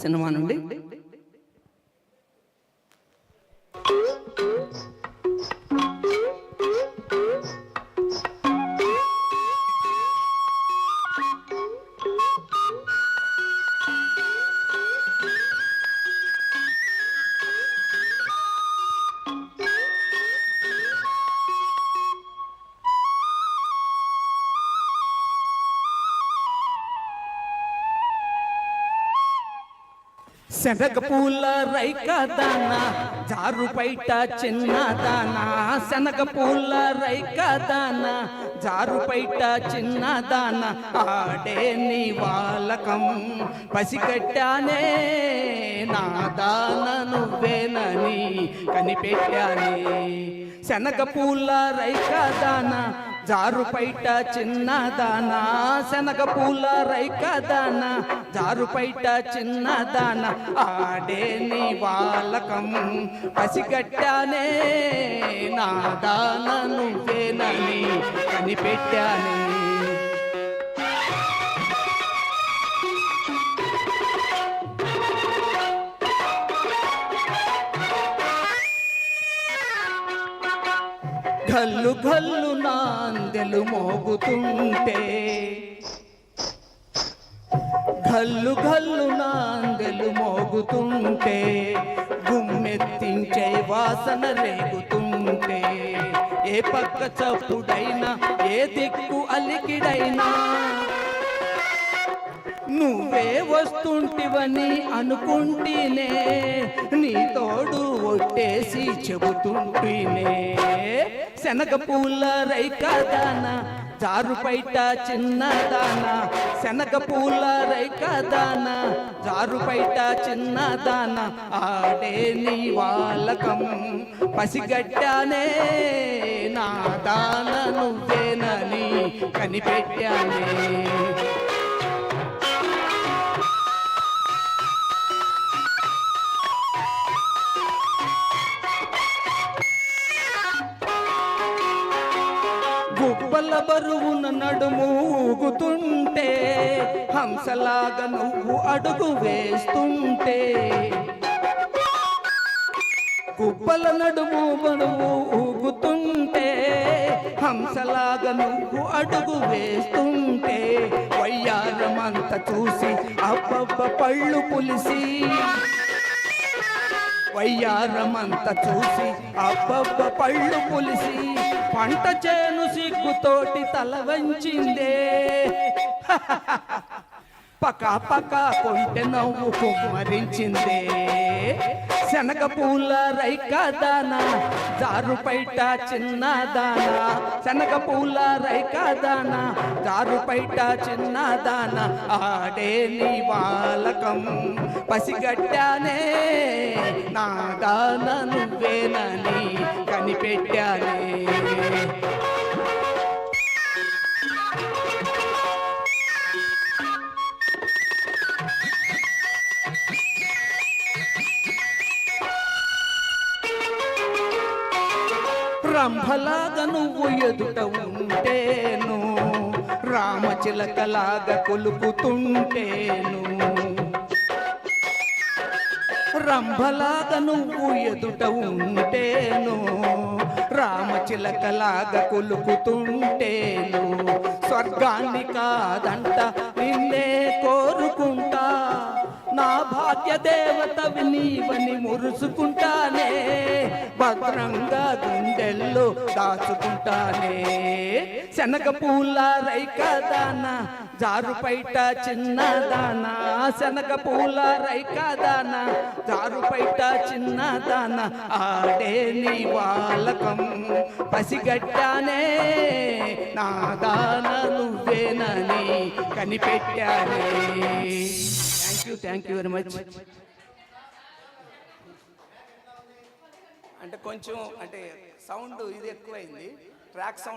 Cinema నుండి శనగ పూల రైక దానా జారు బయట చిన్న దానా శనగ పూల రైక దానా జారు బయట చిన్న దానా ఆడే నీ వాలకం పసిగట్టానే నా దాన నువ్వేనని కనిపెట్టానే శనగ పూల రైక దానా జారు బయట చిన్న దానా శనగ పూల రైక దానా జారు బయట చిన్న దానా ఆడే నీ వాలకం పసిగట్టానే నా దాన నువ్వేనని కనిపెట్టానే గల్లు గల్లు నాందెలు మోగుతుంటే గల్లు గల్లు నాందెలు మోగుతుంటే గుమ్మెత్తించే వాసన రేగుతుంటే ఏ పక్క చప్పుడైనా ఏ దిక్కు అలికిడైనా నువ్వే వస్తుంటివని అనుకుంటేనే నీ తోడు ఒట్టేసి చెబుతుంటేనే శనగ పూల రైక దానా జారు బయట చిన్న దానా శనగ పూల రైక దానా జారు బయట చిన్న దానా ఆడే నీ వాలకం పసిగట్టానే నా దాన నువ్వేనని కనిపెట్టానే గుబ్బల బరువున నడుము ఊగుతుంటే హంసలాగా నువ్వు అడుగు వేస్తుంటే గుబ్బల నడుము బరువు ఊగుతుంటే హంసలాగా నువ్వు అడుగు వేస్తుంటే వయ్యారమంత చూసి అబ్బబ్బ పళ్ళు పులిసి వయ్యారమంత చూసి అబ్బబ్బ పళ్ళు పులిసి పంట చేను సిగ్గుతోటి తల వంచిందే పకా పకా కొంటె నవ్వు కుమ్మరించిందే శనగ పూల రైక దానా జారు బయట చిన్న దానా శనగ పూల రైక దానా జారు బయట చిన్న దానా ఆడే నీ వాలకం పసిగట్టానే నా దాన నువ్వేనని కనిపెట్టానే రంభలాగా నువ్వు ఎదుట ఉంటేను రామచిలకలాగా కొలుపుతుంటేను రంభలాగా నువ్వు ఎదుట ఉంటేను రామచిలకలాగా కొలుపుతుంటేను స్వర్గాన్ని కాదంట నిన్నే కోరుకుంటా నా భాగ్య దేవతవి నీవని మురుసుకుంటానే భద్రంగా గుండెల్లో దాచుకుంటానే శనగ పూల రైక దానా జారు బయట చిన్న దానా శనగ పూల రైక దానా జారు బయట చిన్న దానా ఆడే నీ వాలకం పసిగట్టానే నా దాన నువ్వేనని కనిపెట్టానే థ్యాంక్ యూ వెరీ మచ్. అంటే కొంచెం అంటే సౌండ్ ఇది ఎక్కువైంది, ట్రాక్ సౌండ్